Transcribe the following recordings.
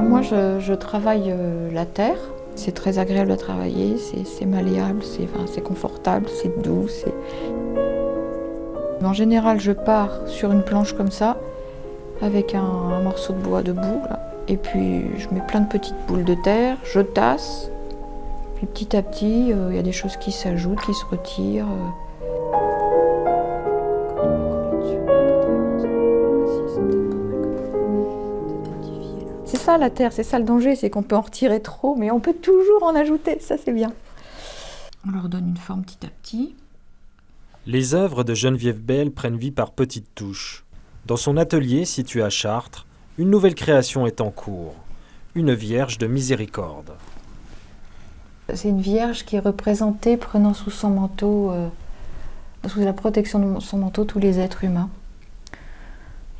Moi, je travaille la terre. C'est très agréable à travailler, c'est malléable, c'est confortable, c'est doux. En général, je pars sur une planche comme ça, avec un morceau de bois debout, là. Et puis je mets plein de petites boules de terre, je tasse. Puis petit à petit, il y a des choses qui s'ajoutent, qui se retirent. C'est ça la terre, c'est ça le danger, c'est qu'on peut en retirer trop, mais on peut toujours en ajouter, ça c'est bien. On leur donne une forme petit à petit. Les œuvres de Geneviève Belle prennent vie par petites touches. Dans son atelier situé à Chartres, une nouvelle création est en cours, une Vierge de Miséricorde. C'est une Vierge qui est représentée prenant sous son manteau, sous la protection de son manteau, tous les êtres humains.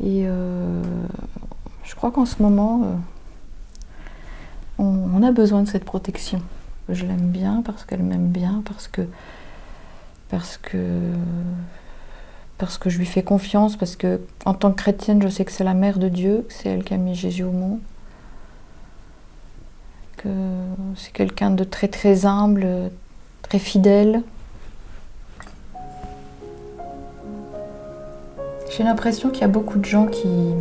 Et je crois qu'en ce moment, on a besoin de cette protection. Je l'aime bien parce qu'elle m'aime bien, parce que je lui fais confiance, parce que en tant que chrétienne, je sais que c'est la mère de Dieu, que c'est elle qui a mis Jésus au monde, que c'est quelqu'un de très très humble, très fidèle. J'ai l'impression qu'il y a beaucoup de gens qui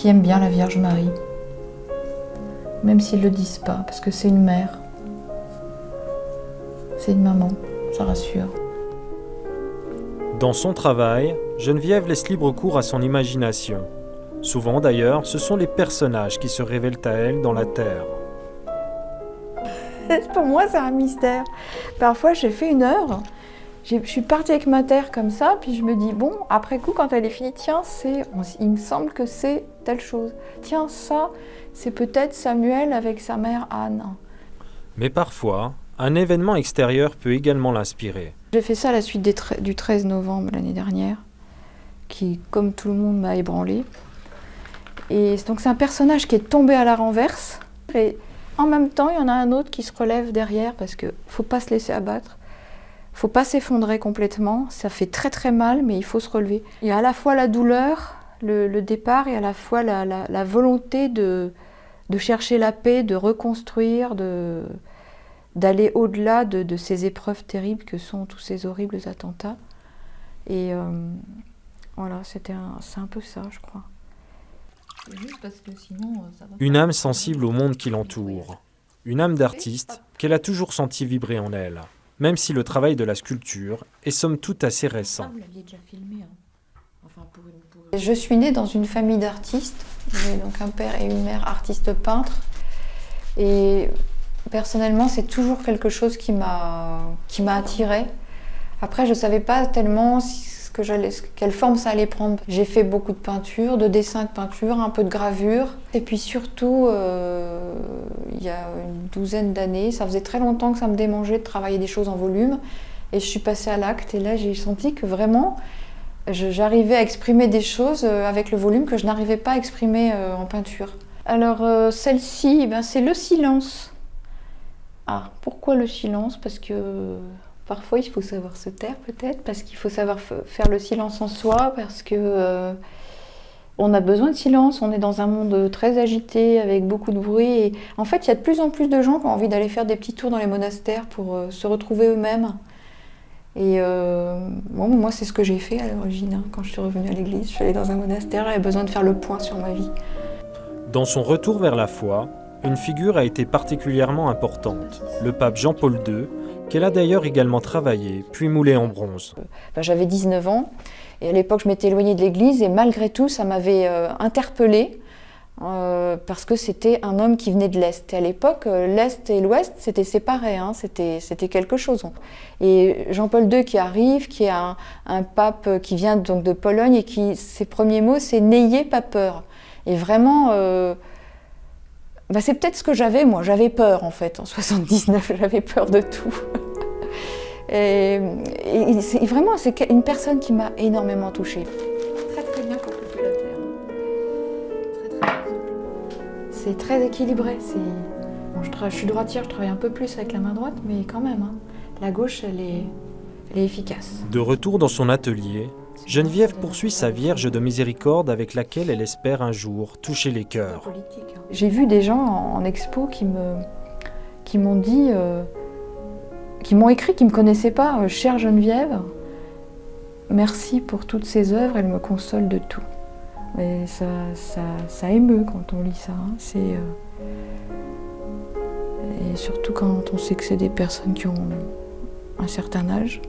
aiment bien la Vierge Marie, même s'ils ne le disent pas, parce que c'est une mère, c'est une maman, ça rassure. Dans son travail, Geneviève laisse libre cours à son imagination. Souvent d'ailleurs, ce sont les personnages qui se révèlent à elle dans la terre. Pour moi, c'est un mystère. Parfois, j'ai fait une heure, je suis partie avec ma terre comme ça, puis je me dis, bon, après coup, quand elle est finie, tiens, il me semble que c'est telle chose. Tiens, ça, c'est peut-être Samuel avec sa mère Anne. Mais parfois, un événement extérieur peut également l'inspirer. J'ai fait ça à la suite du 13 novembre l'année dernière, qui, comme tout le monde, m'a ébranlée. Et donc c'est un personnage qui est tombé à la renverse. Et en même temps, il y en a un autre qui se relève derrière, parce qu'il ne faut pas se laisser abattre. Il ne faut pas s'effondrer complètement. Ça fait très très mal, mais il faut se relever. Il y a à la fois la douleur, le départ, et à la fois la volonté de chercher la paix, de reconstruire, d'aller au-delà de ces épreuves terribles que sont tous ces horribles attentats. Et voilà, c'est un peu ça, je crois. Juste parce que sinon, ça va Une pas. âme sensible au monde qui l'entoure. Une âme d'artiste qu'elle a toujours senti vibrer en elle, même si le travail de la sculpture est somme toute assez récent. Vous l'aviez déjà filmé, hein. Enfin, Je suis née dans une famille d'artistes. J'ai donc un père et une mère artistes peintres. Et personnellement, c'est toujours quelque chose qui m'a attirée. Après, je ne savais pas tellement quelle forme ça allait prendre. J'ai fait beaucoup de peinture, de dessins de peinture, un peu de gravure. Et puis surtout, il y a une douzaine d'années, ça faisait très longtemps que ça me démangeait de travailler des choses en volume. Et je suis passée à l'acte. Et là, j'ai senti que vraiment, j'arrivais à exprimer des choses avec le volume que je n'arrivais pas à exprimer en peinture. Alors, celle-ci, c'est le silence. Ah, pourquoi le silence ? Parce que parfois il faut savoir se taire peut-être, parce qu'il faut savoir faire le silence en soi, parce que on a besoin de silence, on est dans un monde très agité, avec beaucoup de bruit. Et en fait, il y a de plus en plus de gens qui ont envie d'aller faire des petits tours dans les monastères pour se retrouver eux-mêmes. Et moi, c'est ce que j'ai fait à l'origine, hein. Quand je suis revenue à l'église, je suis allée dans un monastère, j'avais besoin de faire le point sur ma vie. Dans son retour vers la foi, une figure a été particulièrement importante, le pape Jean-Paul II, qu'elle a d'ailleurs également travaillé, puis moulé en bronze. J'avais 19 ans, et à l'époque je m'étais éloignée de l'église, et malgré tout ça m'avait interpellée, parce que c'était un homme qui venait de l'Est. Et à l'époque, l'Est et l'Ouest, c'était séparé, hein, c'était quelque chose. Et Jean-Paul II qui arrive, qui est un pape qui vient donc de Pologne, et ses premiers mots, c'est « n'ayez pas peur ». Et vraiment, c'est peut-être ce que j'avais, moi. J'avais peur, en fait. En 79, j'avais peur de tout. et vraiment, c'est une personne qui m'a énormément touchée. Très, très bien pour couper la terre. Très, très bien. C'est très équilibré. Je suis droitière, je travaille un peu plus avec la main droite, mais quand même, hein. La gauche, elle est efficace. De retour dans son atelier, Geneviève poursuit sa Vierge de miséricorde avec laquelle elle espère un jour toucher les cœurs. J'ai vu des gens en expo qui m'ont dit, qui m'ont écrit, qui ne me connaissaient pas, chère Geneviève, merci pour toutes ces œuvres, elles me consolent de tout. Et ça émeut quand on lit ça. Hein. Et surtout quand on sait que c'est des personnes qui ont un certain âge.